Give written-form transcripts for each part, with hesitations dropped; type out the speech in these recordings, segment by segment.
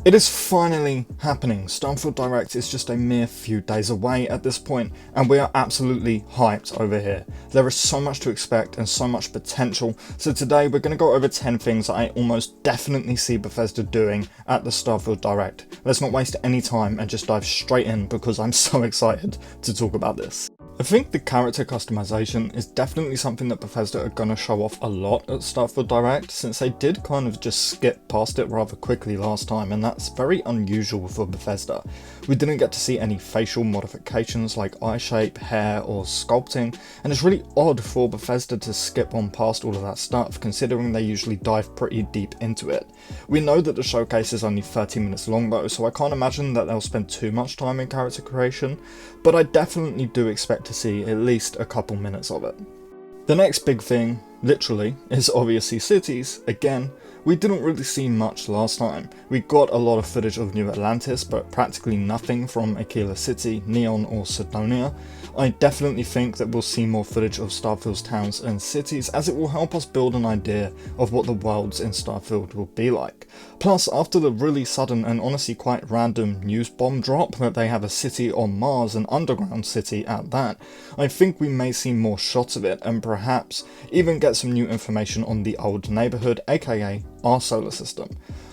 It is finally happening. Starfield Direct is just a mere few days away at this point, and we are absolutely hyped over here. There is so much to expect and so much potential, so today we're going to go over 10 things that I almost definitely see Bethesda doing at the Starfield Direct. Let's not waste any time and just dive straight in because I'm so excited to talk about this. I think the character customization is definitely something that Bethesda are going to show off a lot at Starfield Direct, since they did kind of just skip past it rather quickly last time, and that's very unusual for Bethesda. We didn't get to see any facial modifications like eye shape, hair or sculpting, and it's really odd for Bethesda to skip on past all of that stuff, considering they usually dive pretty deep into it. We know that the showcase is only 30 minutes long though, so I can't imagine that they'll spend too much time in character creation, but I definitely do expect to see at least a couple minutes of it. The next big thing, literally, is obviously cities. Again, we didn't really see much last time. We got a lot of footage of New Atlantis, but practically nothing from Aquila City, Neon or Sidonia. I definitely think that we'll see more footage of Starfield's towns and cities, as it will help us build an idea of what the worlds in Starfield will be like. Plus, after the really sudden and honestly quite random news bomb drop that they have a city on Mars, an underground city at that, I think we may see more shots of it and perhaps even get some new information on the old neighbourhood, aka our solar system.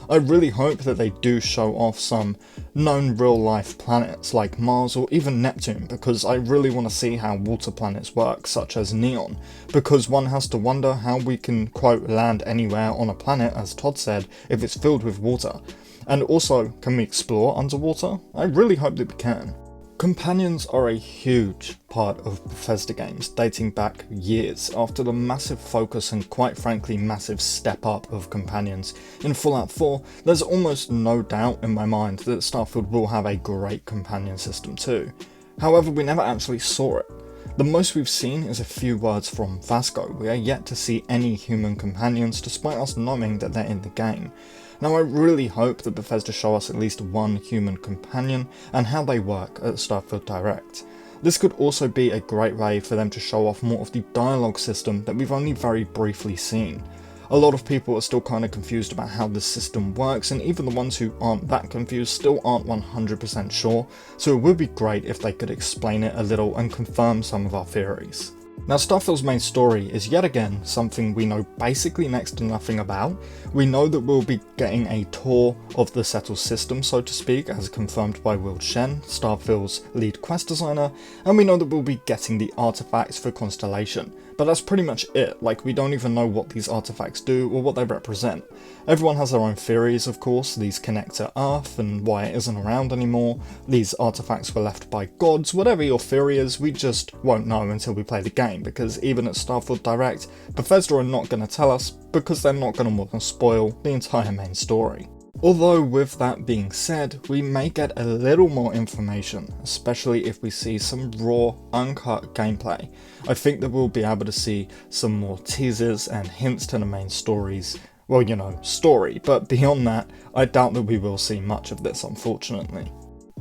I really hope that they do show off some known real life planets like Mars or even Neptune, because I really want to see how water planets work, such as Neon, because one has to wonder how we can quote land anywhere on a planet, as Todd said, if it's filled with water. And also, can we explore underwater? I really hope that we can. Companions are a huge part of Bethesda games, dating back years after the massive focus and quite frankly massive step up of companions in Fallout 4. There's almost no doubt in my mind that Starfield will have a great companion system too. However, we never actually saw it. The most we've seen is a few words from Vasco. We are yet to see any human companions despite us knowing that they're in the game. Now I really hope that Bethesda show us at least one human companion and how they work at Starfield Direct. This could also be a great way for them to show off more of the dialogue system that we've only very briefly seen. A lot of people are still kind of confused about how this system works, and even the ones who aren't that confused still aren't 100% sure, so it would be great if they could explain it a little and confirm some of our theories. Now, Starfield's main story is yet again something we know basically next to nothing about. We know that we'll be getting a tour of the settled system, so to speak, as confirmed by Will Shen, Starfield's lead quest designer, and we know that we'll be getting the artifacts for Constellation. But that's pretty much it. Like, we don't even know what these artifacts do or what they represent. Everyone has their own theories, of course. These connect to Earth and why it isn't around anymore. These artifacts were left by gods. Whatever your theory is, we just won't know until we play the game, because even at Starfield Direct, Bethesda are not going to tell us because they're not going to want to spoil the entire main story. Although with that being said, we may get a little more information, especially if we see some raw, uncut gameplay. I think that we'll be able to see some more teasers and hints to the main stories, well, you know, story, but beyond that, I doubt that we will see much of this, unfortunately.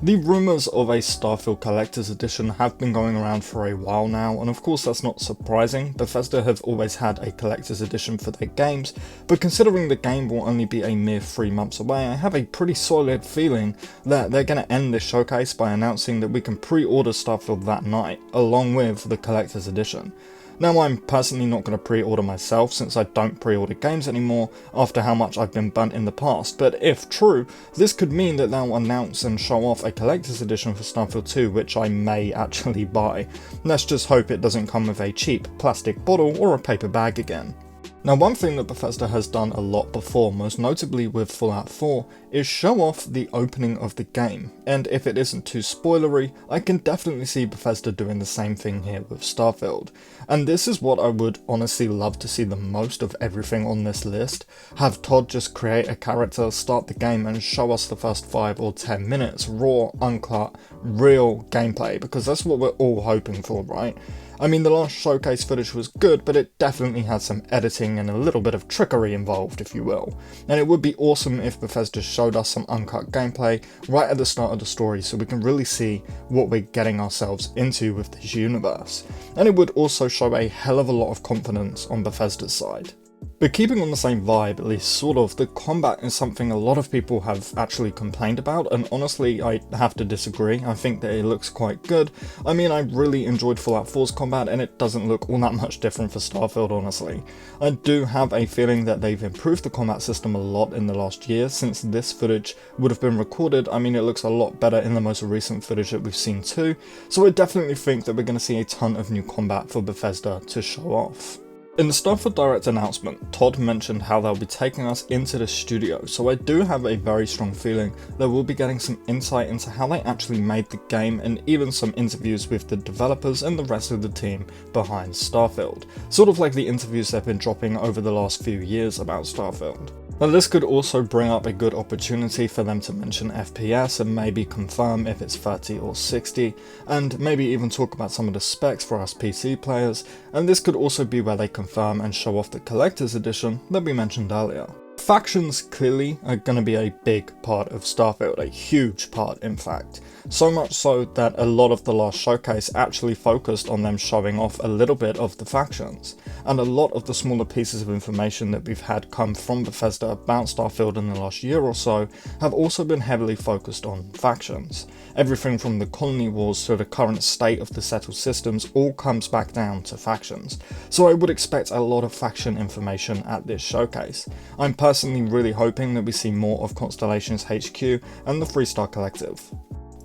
The rumours of a Starfield Collector's Edition have been going around for a while now, and of course that's not surprising. Bethesda have always had a Collector's Edition for their games, but considering the game will only be a mere 3 months away, I have a pretty solid feeling that they're going to end this showcase by announcing that we can pre-order Starfield that night, along with the Collector's Edition. Now, I'm personally not going to pre-order myself, since I don't pre-order games anymore after how much I've been burnt in the past, but if true, this could mean that they'll announce and show off a collector's edition for Starfield 2, which I may actually buy. Let's just hope it doesn't come with a cheap plastic bottle or a paper bag again. Now, one thing that Bethesda has done a lot before, most notably with Fallout 4, is show off the opening of the game, and if it isn't too spoilery, I can definitely see Bethesda doing the same thing here with Starfield. And this is what I would honestly love to see the most of everything on this list. Have Todd just create a character, start the game, and show us the first 5 or 10 minutes, raw, uncut, real gameplay, because that's what we're all hoping for, right? I mean, the last showcase footage was good, but it definitely had some editing and a little bit of trickery involved, if you will. And it would be awesome if Bethesda showed us some uncut gameplay right at the start of the story, so we can really see what we're getting ourselves into with this universe. And it would also show a hell of a lot of confidence on Bethesda's side. But keeping on the same vibe, at least sort of, the combat is something a lot of people have actually complained about, and honestly I have to disagree. I think that it looks quite good. I mean, I really enjoyed Fallout 4's combat, and it doesn't look all that much different for Starfield, honestly. I do have a feeling that they've improved the combat system a lot in the last year. Since this footage would have been recorded, I mean, it looks a lot better in the most recent footage that we've seen too, so I definitely think that we're going to see a ton of new combat for Bethesda to show off. In the Starfield Direct announcement, Todd mentioned how they'll be taking us into the studio, so I do have a very strong feeling that we'll be getting some insight into how they actually made the game, and even some interviews with the developers and the rest of the team behind Starfield, sort of like the interviews they've been dropping over the last few years about Starfield. Now this could also bring up a good opportunity for them to mention FPS and maybe confirm if it's 30 or 60, and maybe even talk about some of the specs for us PC players, and this could also be where they confirm and show off the collector's edition that we mentioned earlier. Factions clearly are going to be a big part of Starfield, a huge part in fact. So much so that a lot of the last showcase actually focused on them showing off a little bit of the factions, and a lot of the smaller pieces of information that we've had come from Bethesda about Starfield in the last year or so have also been heavily focused on factions. Everything from the colony wars to the current state of the settled systems all comes back down to factions, so I would expect a lot of faction information at this showcase. I'm personally really hoping that we see more of Constellation's HQ and the Freestar Collective.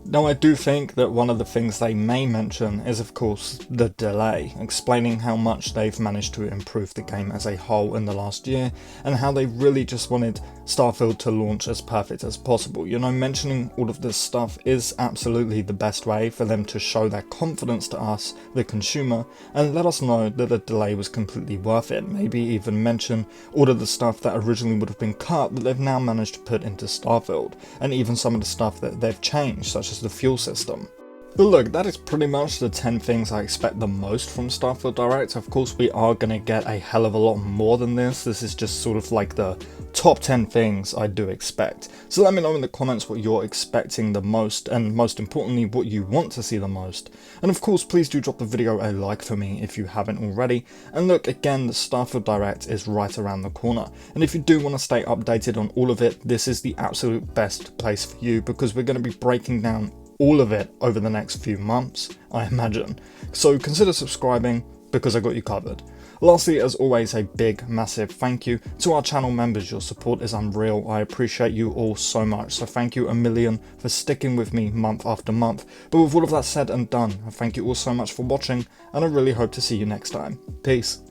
Now I do think that one of the things they may mention is of course the delay, explaining how much they've managed to improve the game as a whole in the last year, and how they really just wanted Starfield to launch as perfect as possible. You know, mentioning all of this stuff is absolutely the best way for them to show their confidence to us, the consumer, and let us know that the delay was completely worth it. Maybe even mention all of the stuff that originally would have been cut that they've now managed to put into Starfield, and even some of the stuff that they've changed, such as the fuel system. But look, that is pretty much the 10 things I expect the most from Starfield Direct. Of course we are going to get a hell of a lot more than this. This is just sort of like the top 10 things I do expect. So let me know in the comments what you're expecting the most, and most importantly what you want to see the most. And of course please do drop the video a like for me if you haven't already. And look, again, the Starfield Direct is right around the corner, and if you do want to stay updated on all of it, this is the absolute best place for you, because we're going to be breaking down all of it over the next few months, I imagine. So consider subscribing, because I got you covered. Lastly, as always, a big, massive thank you to our channel members. Your support is unreal. I appreciate you all so much. So thank you a million for sticking with me month after month. But with all of that said and done, I thank you all so much for watching, and I really hope to see you next time. Peace.